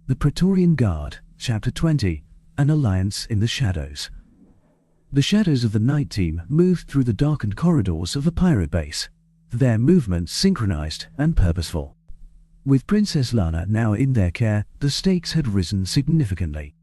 The Praetorian Guard, Chapter 20, An Alliance in the Shadows. The shadows of the night team moved through the darkened corridors of a pirate base, their movements synchronized and purposeful. With Princess Lana now in their care, the stakes had risen significantly.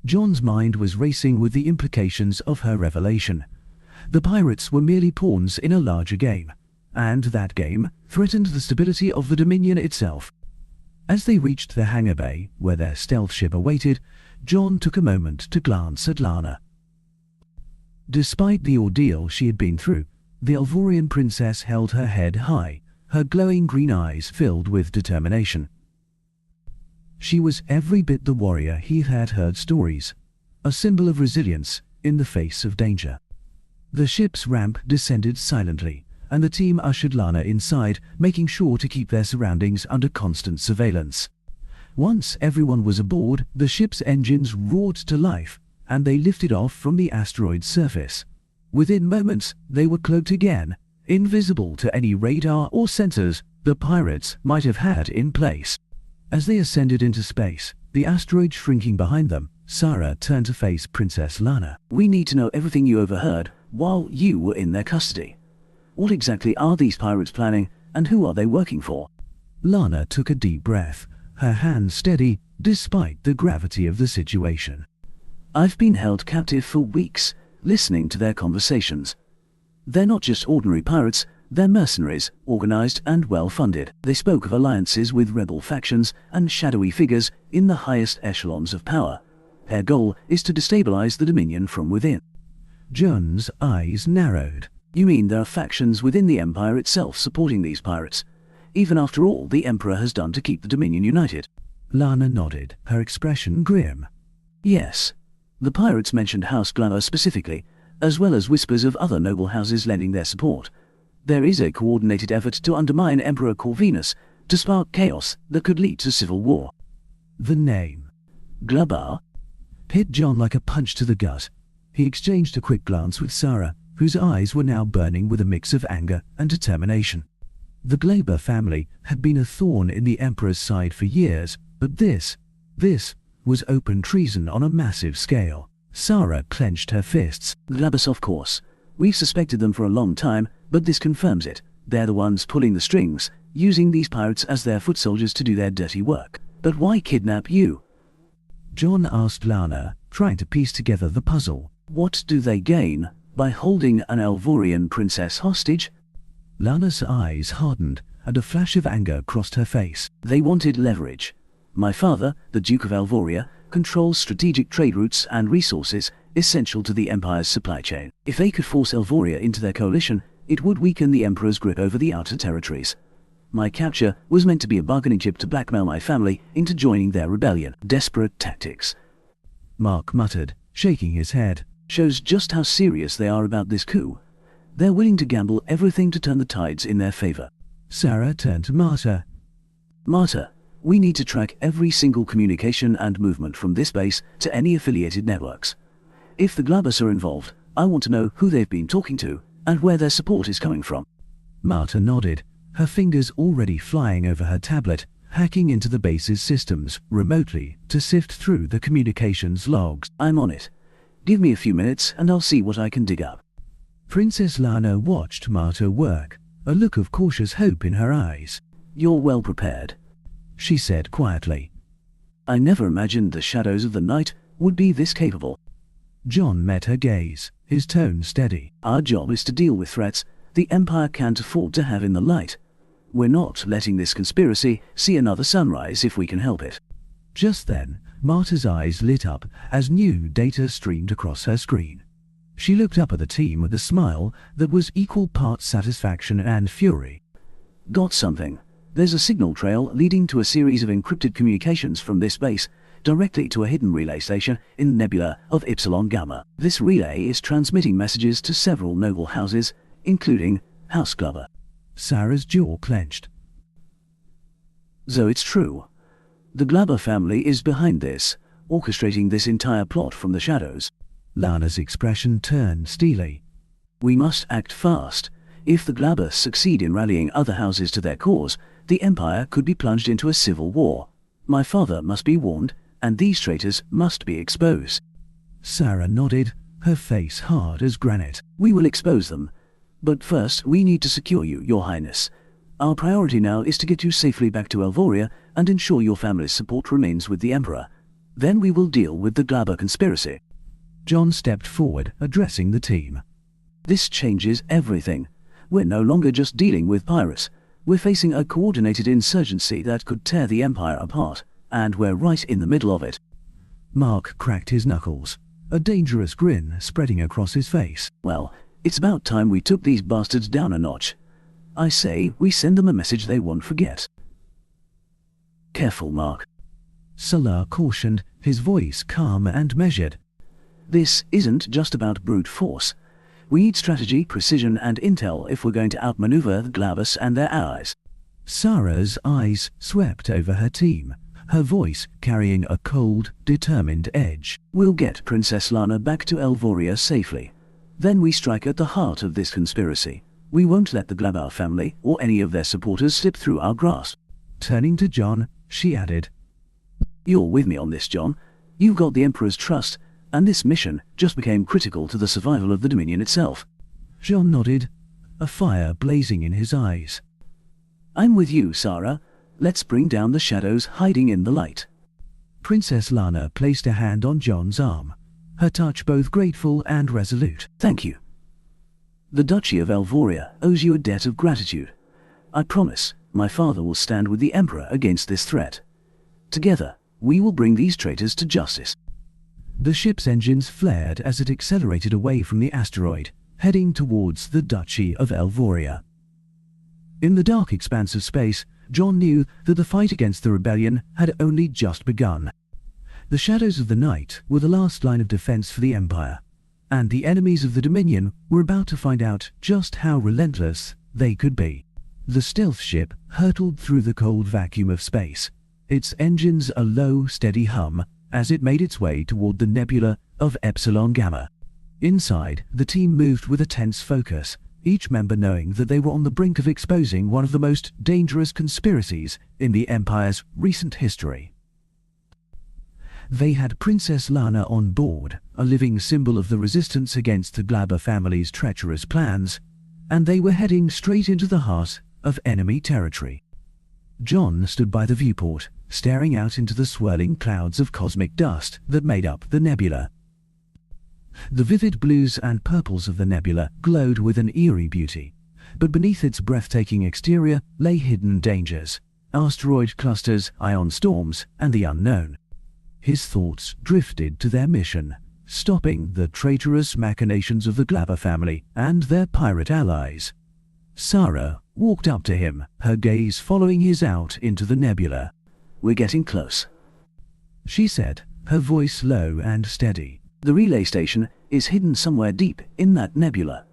John's mind was racing with the implications of her revelation. The pirates were merely pawns in a larger game, and that game threatened the stability of the Dominion itself. As they reached the hangar bay, where their stealth ship awaited, John took a moment to glance at Lana. Despite the ordeal she had been through, the Alvorian princess held her head high, her glowing green eyes filled with determination. She was every bit the warrior he had heard stories, a symbol of resilience in the face of danger. The ship's ramp descended silently, and the team ushered Lana inside, making sure to keep their surroundings under constant surveillance. Once everyone was aboard, the ship's engines roared to life, and they lifted off from the asteroid's surface. Within moments, they were cloaked again, invisible to any radar or sensors the pirates might have had in place. As they ascended into space, the asteroid shrinking behind them, Sarah turned to face Princess Lana. "We need to know everything you overheard while you were in their custody. What exactly are these pirates planning, and who are they working for?" Lana took a deep breath, her hands steady despite the gravity of the situation. "I've been held captive for weeks, listening to their conversations. They're not just ordinary pirates, they're mercenaries, organized and well-funded. They spoke of alliances with rebel factions and shadowy figures in the highest echelons of power. Their goal is to destabilize the Dominion from within." John's eyes narrowed. "You mean there are factions within the Empire itself supporting these pirates, even after all the Emperor has done to keep the Dominion united?" Lana nodded, her expression grim. "Yes. The pirates mentioned House Glover specifically, as well as whispers of other noble houses lending their support. There is a coordinated effort to undermine Emperor Corvinus, to spark chaos that could lead to civil war." The name, Glabar, hit John like a punch to the gut. He exchanged a quick glance with Sarah, whose eyes were now burning with a mix of anger and determination. The Glaber family had been a thorn in the Emperor's side for years, but this was open treason on a massive scale. Sarah clenched her fists. "Glabus, of course. We've suspected them for a long time, but this confirms it. They're the ones pulling the strings, using these pirates as their foot soldiers to do their dirty work. But why kidnap you?" John asked Lana, trying to piece together the puzzle. "What do they gain by holding an Alvorian princess hostage?" Lana's eyes hardened, and a flash of anger crossed her face. "They wanted leverage. My father, the Duke of Alvoria, controls strategic trade routes and resources essential to the Empire's supply chain. If they could force Alvoria into their coalition, it would weaken the Emperor's grip over the outer territories. My capture was meant to be a bargaining chip to blackmail my family into joining their rebellion. Desperate tactics." Mark muttered, shaking his head. "Shows just how serious they are about this coup. They're willing to gamble everything to turn the tides in their favor." Sarah turned to Marta. "Marta, we need to track every single communication and movement from this base to any affiliated networks. If the Glabus are involved, I want to know who they've been talking to and where their support is coming from." Marta nodded, her fingers already flying over her tablet, hacking into the base's systems remotely to sift through the communications logs. "I'm on it. Give me a few minutes and I'll see what I can dig up." Princess Lana watched Marta work, a look of cautious hope in her eyes. "You're well prepared," she said quietly. "I never imagined the shadows of the night would be this capable." John met her gaze, his tone steady. "Our job is to deal with threats the Empire can't afford to have in the light. We're not letting this conspiracy see another sunrise if we can help it." Just then, Marta's eyes lit up as new data streamed across her screen. She looked up at the team with a smile that was equal parts satisfaction and fury. "Got something. There's a signal trail leading to a series of encrypted communications from this base, directly to a hidden relay station in the nebula of Epsilon Gamma. This relay is transmitting messages to several noble houses, including House Glover." Sarah's jaw clenched. "So it's true. The Glaber family is behind this, orchestrating this entire plot from the shadows." Lana's expression turned steely. "We must act fast. If the Glaber succeed in rallying other houses to their cause, the Empire could be plunged into a civil war. My father must be warned, and these traitors must be exposed. Sarah nodded, her face hard as granite. We will expose them. But first, we need to secure you, Your Highness. Our priority now is to get you safely back to Elvoria and ensure your family's support remains with the Emperor. Then we will deal with the Glaber conspiracy. John stepped forward, addressing the team. This changes everything. We're no longer just dealing with pirates. We're facing a coordinated insurgency that could tear the Empire apart, and we're right in the middle of it. Mark cracked his knuckles, a dangerous grin spreading across his face. Well, it's about time we took these bastards down a notch. I say we send them a message they won't forget. Careful, Mark. Salah cautioned, his voice calm and measured. This isn't just about brute force. We need strategy, precision, and intel if we're going to outmaneuver the Glabus and their allies. Sarah's eyes swept over her team, her voice carrying a cold, determined edge. We'll get Princess Lana back to Elvoria safely. Then we strike at the heart of this conspiracy. We won't let the Glaber family or any of their supporters slip through our grasp. Turning to John, she added, You're with me on this, John. You've got the Emperor's trust, and this mission just became critical to the survival of the Dominion itself. John nodded, a fire blazing in his eyes. I'm with you, Sarah. Let's bring down the shadows hiding in the light. Princess Lana placed a hand on John's arm, her touch both grateful and resolute. Thank you. The Duchy of Elvoria owes you a debt of gratitude. I promise my father will stand with the Emperor against this threat. Together, we will bring these traitors to justice. The ship's engines flared as it accelerated away from the asteroid, heading towards the Duchy of Elvoria. In the dark expanse of space, John knew that the fight against the rebellion had only just begun. The shadows of the night were the last line of defense for the Empire, and the enemies of the Dominion were about to find out just how relentless they could be. The stealth ship hurtled through the cold vacuum of space, its engines a low, steady hum as it made its way toward the nebula of Epsilon Gamma. Inside, the team moved with a tense focus, each member knowing that they were on the brink of exposing one of the most dangerous conspiracies in the Empire's recent history. They had Princess Lana on board, a living symbol of the resistance against the Glaber family's treacherous plans, and they were heading straight into the heart of enemy territory. John stood by the viewport, staring out into the swirling clouds of cosmic dust that made up the nebula. The vivid blues and purples of the nebula glowed with an eerie beauty, but beneath its breathtaking exterior lay hidden dangers, asteroid clusters, ion storms, and the unknown. His thoughts drifted to their mission, stopping the traitorous machinations of the Glaber family and their pirate allies. Sarah walked up to him, her gaze following his out into the nebula. We're getting close, she said, her voice low and steady. The relay station is hidden somewhere deep in that nebula.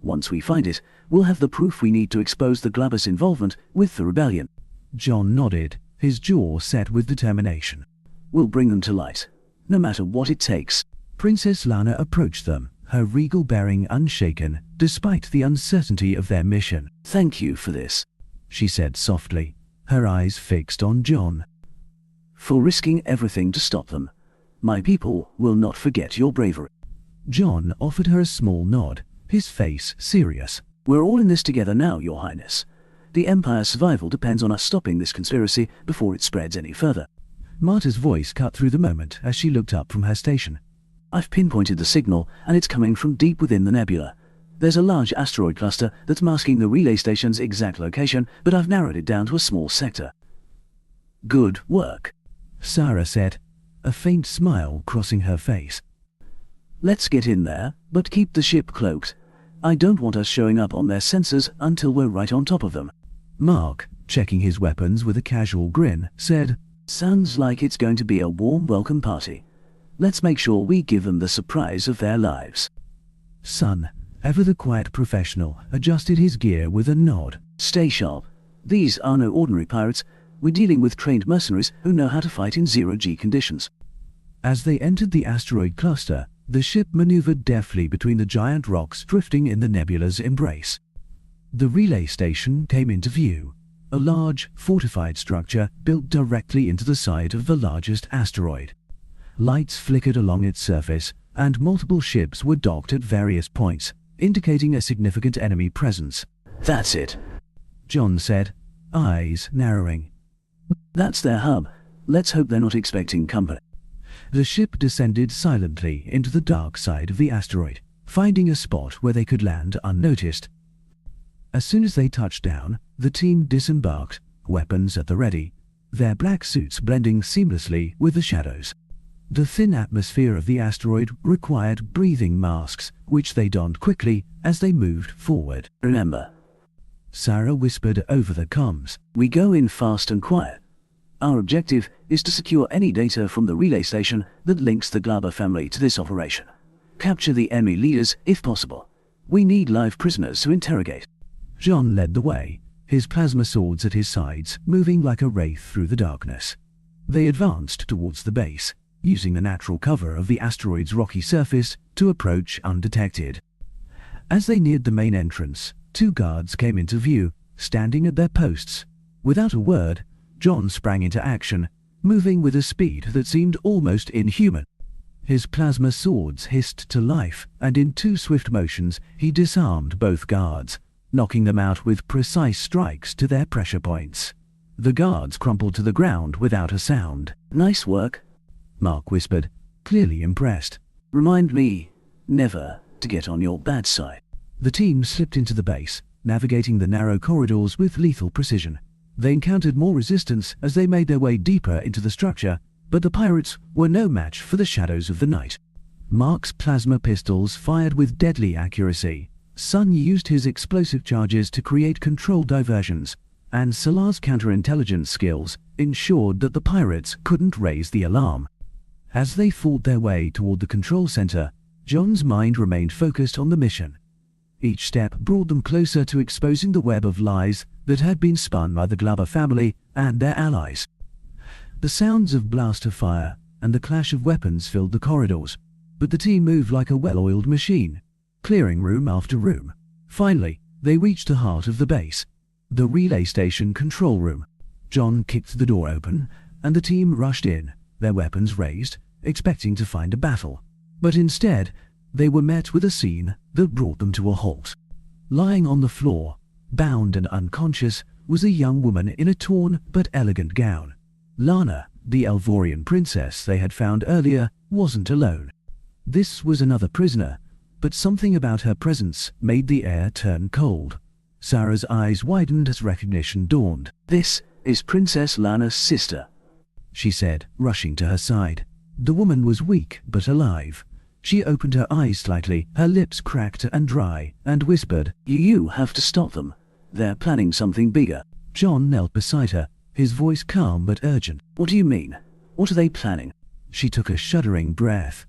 Once we find it, we'll have the proof we need to expose the Glaber's involvement with the rebellion. John nodded, his jaw set with determination. We'll bring them to light, no matter what it takes. Princess Lana approached them, her regal bearing unshaken, despite the uncertainty of their mission. Thank you for this, she said softly, her eyes fixed on John. For risking everything to stop them. My people will not forget your bravery. John offered her a small nod, his face serious. We're all in this together now, Your Highness. The Empire's survival depends on us stopping this conspiracy before it spreads any further. Marta's voice cut through the moment as she looked up from her station. I've pinpointed the signal, and it's coming from deep within the nebula. There's a large asteroid cluster that's masking the relay station's exact location, but I've narrowed it down to a small sector. Good work, Sarah said, a faint smile crossing her face. Let's get in there, but keep the ship cloaked. I don't want us showing up on their sensors until we're right on top of them. Mark, checking his weapons with a casual grin, said, Sounds like it's going to be a warm welcome party. Let's make sure we give them the surprise of their lives. Son, ever the quiet professional, adjusted his gear with a nod. Stay sharp. These are no ordinary pirates. We're dealing with trained mercenaries who know how to fight in zero-G conditions. As they entered the asteroid cluster, the ship maneuvered deftly between the giant rocks drifting in the nebula's embrace. The relay station came into view, a large, fortified structure built directly into the side of the largest asteroid. Lights flickered along its surface, and multiple ships were docked at various points, indicating a significant enemy presence. "That's it," John said, eyes narrowing. "That's their hub. Let's hope they're not expecting company." The ship descended silently into the dark side of the asteroid, finding a spot where they could land unnoticed. As soon as they touched down, the team disembarked, weapons at the ready, their black suits blending seamlessly with the shadows. The thin atmosphere of the asteroid required breathing masks, which they donned quickly as they moved forward. "Remember," Sarah whispered over the comms, "we go in fast and quiet. Our objective is to secure any data from the relay station that links the Glaber family to this operation. Capture the enemy leaders if possible. We need live prisoners to interrogate." John led the way, his plasma swords at his sides, moving like a wraith through the darkness. They advanced towards the base, using the natural cover of the asteroid's rocky surface to approach undetected. As they neared the main entrance, 2 guards came into view, standing at their posts. Without a word, John sprang into action, moving with a speed that seemed almost inhuman. His plasma swords hissed to life, and in 2 swift motions he disarmed both guards, knocking them out with precise strikes to their pressure points. The guards crumpled to the ground without a sound. "Nice work," Mark whispered, clearly impressed. "Remind me never to get on your bad side." The team slipped into the base, navigating the narrow corridors with lethal precision. They encountered more resistance as they made their way deeper into the structure, but the pirates were no match for the shadows of the night. Mark's plasma pistols fired with deadly accuracy. Sun used his explosive charges to create controlled diversions, and Salar's counterintelligence skills ensured that the pirates couldn't raise the alarm. As they fought their way toward the control center, John's mind remained focused on the mission. Each step brought them closer to exposing the web of lies that had been spun by the Glaber family and their allies. The sounds of blaster fire and the clash of weapons filled the corridors, but the team moved like a well-oiled machine, clearing room after room. Finally, they reached the heart of the base, the relay station control room. John kicked the door open, and the team rushed in, their weapons raised, expecting to find a battle. But instead, they were met with a scene that brought them to a halt. Lying on the floor, bound and unconscious, was a young woman in a torn but elegant gown. Lana, the Elvorian princess they had found earlier, wasn't alone. This was another prisoner, but something about her presence made the air turn cold. Sarah's eyes widened as recognition dawned. "This is Princess Lana's sister," she said, rushing to her side. The woman was weak but alive. She opened her eyes slightly, her lips cracked and dry, and whispered, You have to stop them. They're planning something bigger." John knelt beside her, his voice calm but urgent. "What do you mean? What are they planning?" She took a shuddering breath.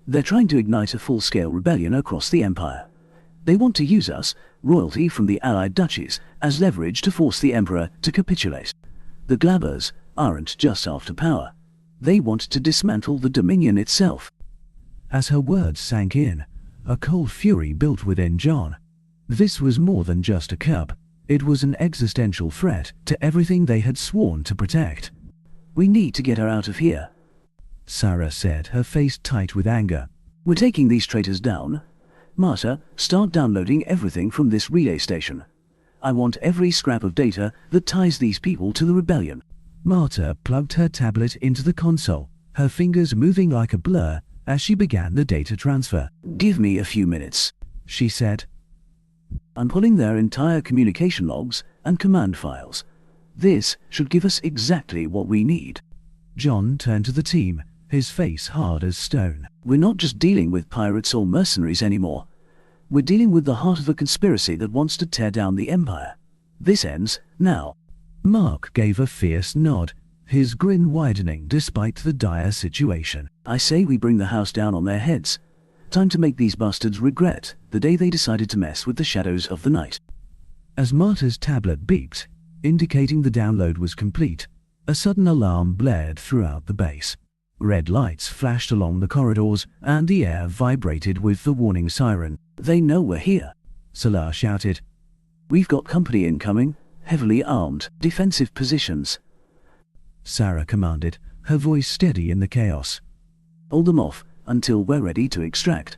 "They're trying to ignite a full-scale rebellion across the Empire. They want to use us, royalty from the allied duchies, as leverage to force the Emperor to capitulate. The Glabers aren't just after power. They want to dismantle the Dominion itself." As her words sank in, a cold fury built within John. This was more than just a cub. It was an existential threat to everything they had sworn to protect. "We need to get her out of here," Sarah said, her face tight with anger. "We're taking these traitors down. Marta, start downloading everything from this relay station. I want every scrap of data that ties these people to the rebellion." Marta plugged her tablet into the console, her fingers moving like a blur as she began the data transfer. "Give me a few minutes," she said. "I'm pulling their entire communication logs and command files. This should give us exactly what we need." John turned to the team, his face hard as stone. "We're not just dealing with pirates or mercenaries anymore. We're dealing with the heart of a conspiracy that wants to tear down the Empire. This ends now." Mark gave a fierce nod, his grin widening despite the dire situation. "I say we bring the house down on their heads. Time to make these bastards regret the day they decided to mess with the shadows of the night." As Marta's tablet beeped, indicating the download was complete, a sudden alarm blared throughout the base. Red lights flashed along the corridors, and the air vibrated with the warning siren. "They know we're here," Salar shouted. "We've got company incoming. heavily armed, defensive positions. Sarah commanded, her voice steady in the chaos. Hold them off until we're ready to extract.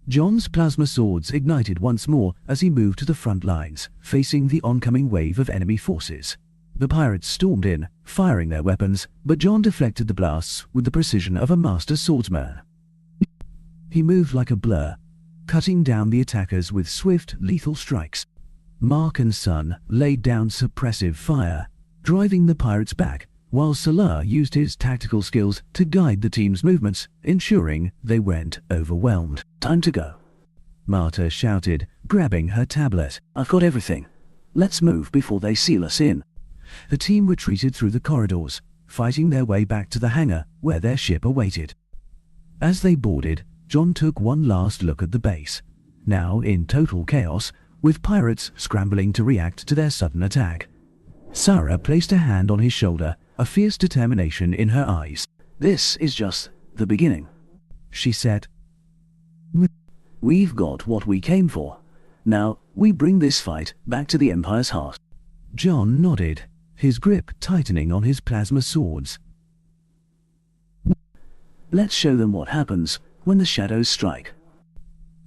John's plasma swords ignited once more as he moved to the front lines, facing the oncoming wave of enemy forces. The pirates stormed in, firing their weapons, but John deflected the blasts with the precision of a master swordsman. He moved like a blur, cutting down the attackers with swift, lethal strikes. Mark and Son laid down suppressive fire, driving the pirates back, while Salah used his tactical skills to guide the team's movements, ensuring they weren't overwhelmed. Time to go, Marta shouted, grabbing her tablet. I've got everything. Let's move before they seal us in. The team retreated through the corridors, fighting their way back to the hangar where their ship awaited. As they boarded, John took one last look at the base, now in total chaos, with pirates scrambling to react to their sudden attack. Sarah placed a hand on his shoulder, a fierce determination in her eyes. This is just the beginning, she said. We've got what we came for. Now, we bring this fight back to the Empire's heart. John nodded, his grip tightening on his plasma swords. Let's show them what happens when the shadows strike.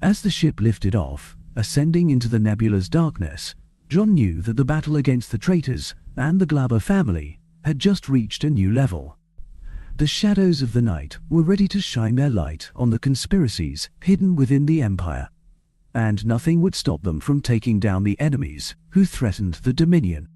As the ship lifted off, ascending into the nebula's darkness, John knew that the battle against the traitors and the Glaber family had just reached a new level. The shadows of the night were ready to shine their light on the conspiracies hidden within the Empire, and nothing would stop them from taking down the enemies who threatened the Dominion.